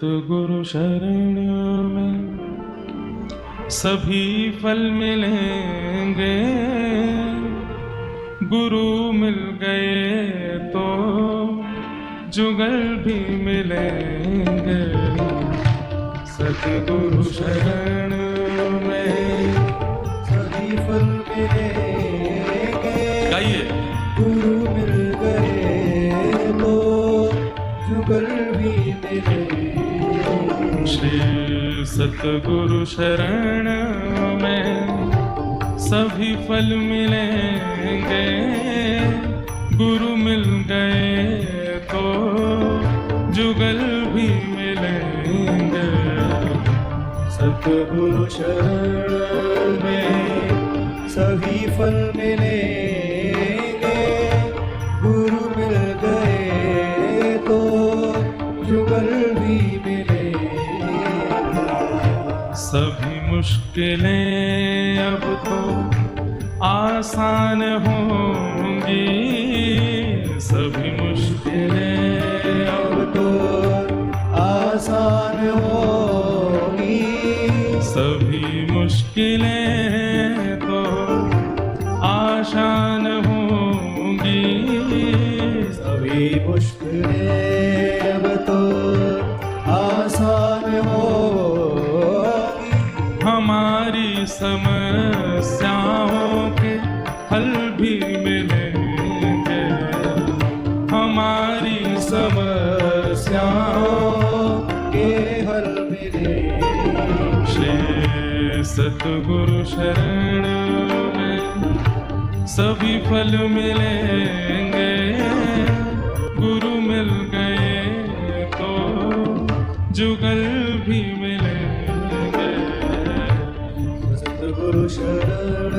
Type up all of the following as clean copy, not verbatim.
सतगुरु शरण में सभी फल मिलेंगे, गुरु मिल गए तो जुगल भी मिलेंगे। सतगुरु शरण में सभी फल मिलेंगे, गाइए। गुरु मिल गए तो जुगल भी मिलेंगे। श्री सतगुरु शरण में सभी फल मिलेंगे, गुरु मिल गए तो जुगल भी मिलेंगे। सतगुरु शरण में सभी फल मिलेंगे, गुरु मिल गए तो जुगल भी मिलेंगे। सभी मुश्किलें अब तो आसान होंगी, सभी मुश्किलें अब तो आसान होगी, सभी मुश्किलें तो आसान होंगी। सभी मुश्किलें अब तो आसान होगी, हमारी समस्याओं के हल भी मिलेंगे, हमारी समस्याओं के हल मिलेंगे। श्री सतगुरु शरण में सभी फल मिलेंगे, गुरु मिल गए तो जुगल भी मिलेंगे। सतगुरु शरण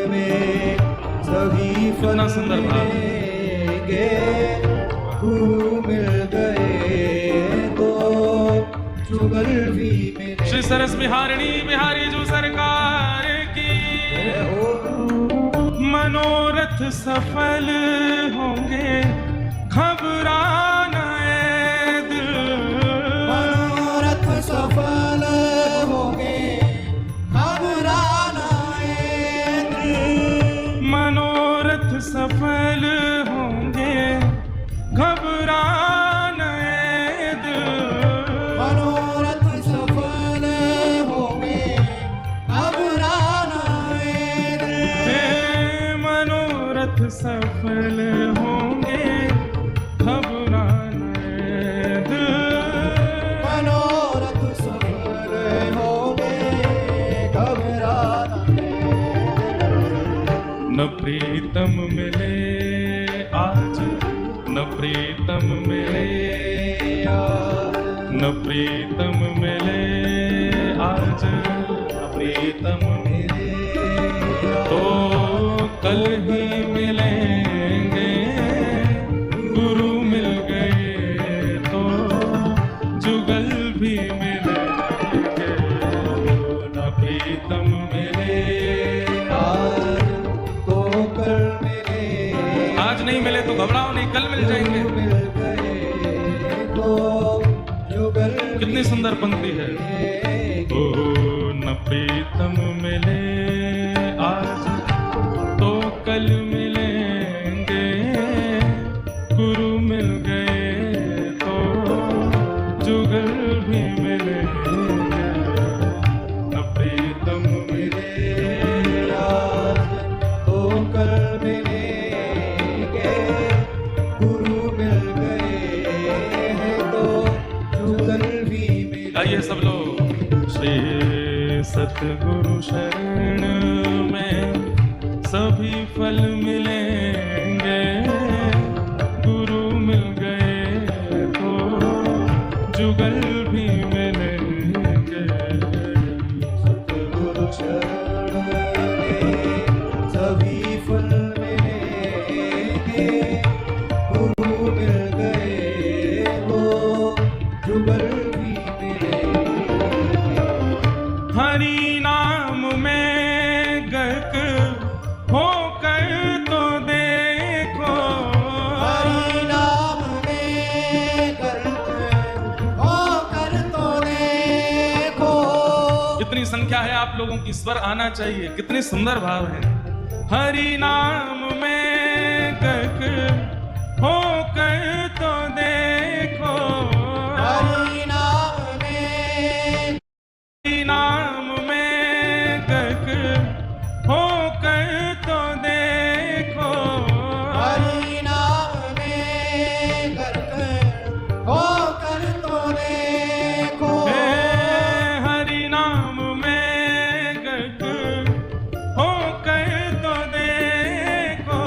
में सभी फल कितना सुंदर भाव। मिलेंगे, गुरु मिल गए तो जुगल भी मिलेंगे। श्री सरस बिहारिणी बिहारी जो सरकार की मनोरथ सफल होंगे, घबराना है दिल। मनोरथ सफल होंगे, घबराना है दिल। मनोरथ सफल होंगे, घबराना है दिल। मनोरथ सफल होंगे, घबराना है दिल। मनोरथ सफल होंगे, घबराना है दिल। मनोरथ सफल होंगे, घबराना है दिल। न प्रीतम मिले आज, न प्रीतम मिले, न प्रीतम मिले आज, न प्रीतम मिले तो कल ही मिलेंगे, गुरु मिल गए तो जुगल भी मिलेंगे। न प्रीतम मिले आज तो कल मिले, आज नहीं मिले तो घबराओ नहीं, कल मिल जाएंगे। मिल गए तो जुगल कितनी सुंदर पंक्ति है। ओ न प्रीतम मिले आज तो कल मिलेंगे, गुरु मिल गए तो जुगल भी मिलेंगे। न प्रीतम मिले आज तो कल मिलेंगे, गुरु मिल गए हैं तो जुगल भी मिलेंगे। आइए सब लोग। श्री सतगुरु शरण में सभी फल मिलेंगे, गुरु मिल गए तो जुगल भी मिलेंगे। सतगुरु शरण में सभी फल मिलेंगे, गुरु मिल गए तो जुगल भी मिलेंगे। हरि नाम में गर्क होकर तो देखो, हरि नाम में गर्क होकर कितनी संख्या है आप लोगों की, स्वर आना चाहिए। कितने सुंदर भाव है। हरि नाम में गक होकर तो देखो, हरि नाम में, हरि नाम में गक होकर तो देखो, हरि नाम में गक होकर तो देखो, हरि नाम में गक होकर तो देखो,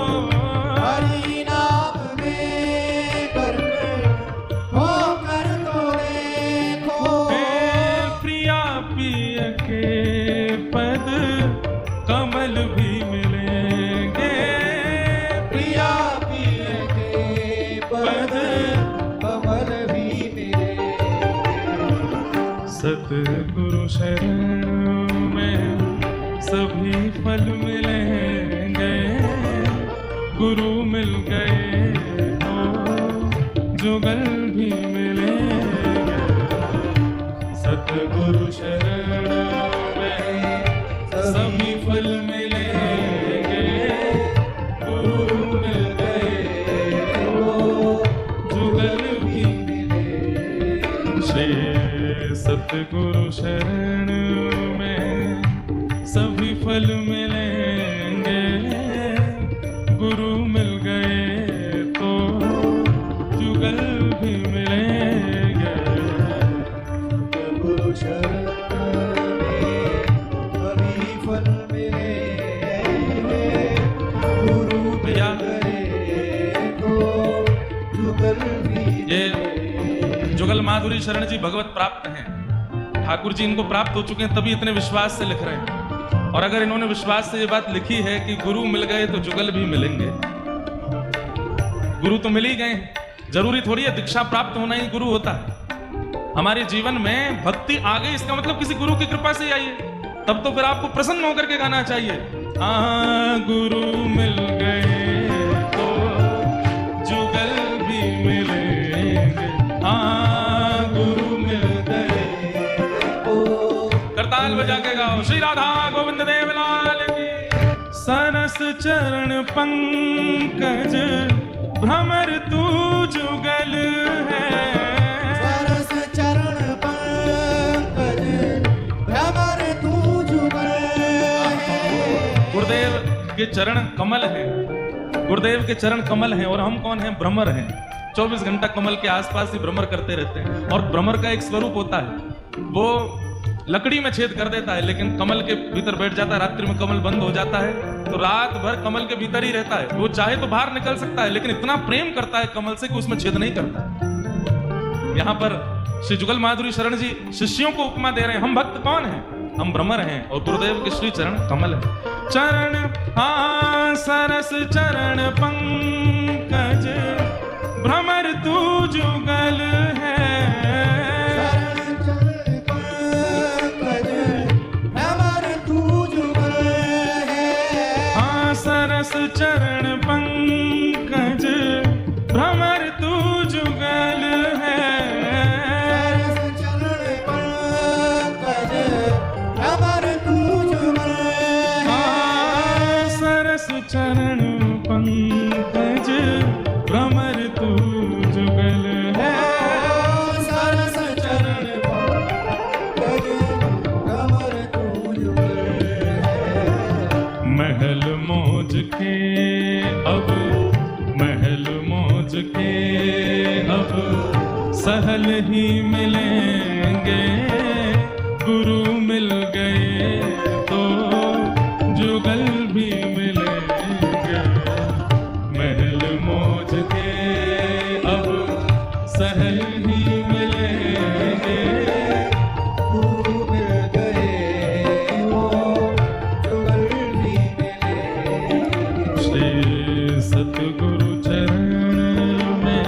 हरि नाम में गक होकर तो देखो, प्रिया पिय के पद कमल भी मिलेंगे, प्रिया पिय के पद कमल भी मिले, सतगुरु शरण में सभी फल मिलेंगे, गुरु मिल गए तो जुगल भी मिलेंगे, सतगुरु शरण में सभी फल मिलेंगे, गुरु मिल गए तो जुगल भी मिले, श्री सतगुरु शरण में सभी फल मिलेंगे, गुरु मिल गए तो जुगल भी मिलेंगे, गुरु शरण में सभी फल मिलेंगे, गुरु मिल भैया, गए तो जुगल भी ये मिले। जुगल माधुरी शरण जी भगवत प्राप्त हैं, ठाकुर जी इनको प्राप्त हो चुके हैं, तभी इतने विश्वास से लिख रहे हैं। और अगर इन्होंने विश्वास से ये बात लिखी है कि गुरु मिल गए तो जुगल भी मिलेंगे, गुरु तो मिल ही गए, जरूरी थोड़ी है दीक्षा प्राप्त होना ही गुरु होता है। हमारे जीवन में भक्ति आ गई, इसका मतलब किसी गुरु की कृपा से आई है, तब तो फिर आपको प्रसन्न होकर के गाना चाहिए। गुरु मिल गए तो जुगल भी मिलेंगे, गुरु मिल गए। करताल बजा के गाओ, श्री राधा गोविंद देव लाल की। सरस चरण पंकज भ्रमर तू जुगल है, सरस चरण पंकज भ्रमर तू जुगल है। गुरुदेव के चरण कमल है, गुरुदेव के चरण कमल हैं, और हम कौन हैं? भ्रमर हैं। 24 घंटा कमल के आसपास ही भ्रमर करते रहते हैं। और भ्रमर का एक स्वरूप होता है, वो लकड़ी में छेद कर देता है, लेकिन कमल के भीतर बैठ जाता है। रात्रि में कमल बंद हो जाता है तो रात भर कमल के भीतर ही रहता है। वो चाहे तो बाहर निकल सकता है, लेकिन इतना प्रेम करता है कमल से कि उसमें छेद नहीं करता है। यहाँ पर श्री जुगल माधुरी शरण जी शिष्यों को उपमा दे रहे हैं। हम भक्त कौन हैं? हम भ्रमर हैं, और गुरुदेव के श्री चरण कमल है। चरण सरस चरण पंकज भ्रमर तू जुगल है, सरस चरण पंकज भ्रमर तू जुगल है, सरस चरण पंकज भ्रमर तू जुगल है। सरस चरण पंकज भ्रमर तू जुगल है, सरस चरण पंकज भ्रमर तू जुगल है। महल मौज के अब, महल मौज के अब सहल ही मिलेंगे, गुरु मिल गए तो जुगल भी मिलेंगे। महल मौज के अब सहल ही मिलेंगे, गुरु मिल गए वो जुगल भी मिलेंगे। श्री सतगुरु चरण में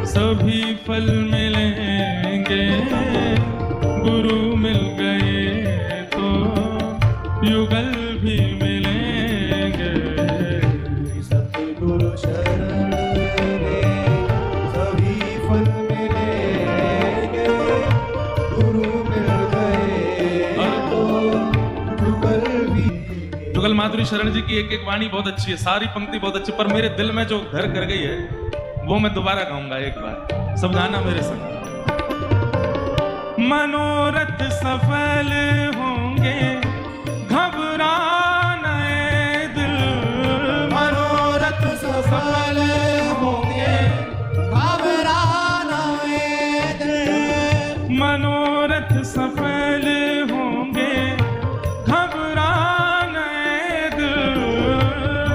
सभी फल मिलेंगे, गुरु मिल गए माधुरी शरण जी की एक एक वाणी बहुत अच्छी है, सारी पंक्ति बहुत अच्छी, पर मेरे दिल में जो घर कर गई है वो मैं दोबारा गाऊंगा एक बार, सब गाना मेरे संग। मनोरथ सफल होंगे घबराना ए दिल, मनोरथ सफल होंगे घबराना ए दिल, मनोरथ सफल होंगे घबराना ए दिल,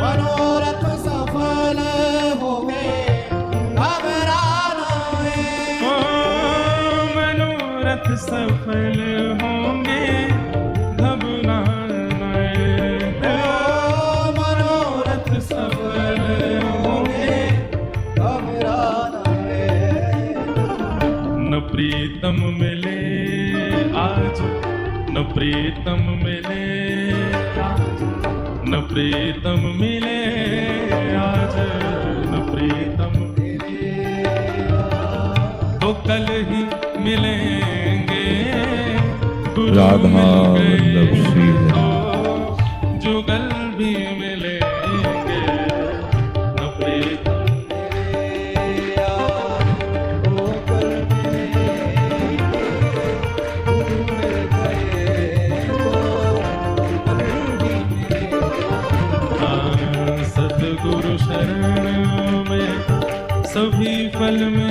मनोरथ सफल होंगे घबराना ए ओ मनोरथ सफल होंगे घबराना ए दिल, मनोरथ सफल होंगे घबराना ए न प्रीतम मिले आज, न प्रीतम मिले आज, न प्रीतम मिले आज, न प्रीतम तो कल ही मिलेंगे, गुरु राधा मिल गए वल्लभ श्री हरि। तो जुगल भी मिलेंगे, न प्रीतम सतगुरु शरण में सभी फल में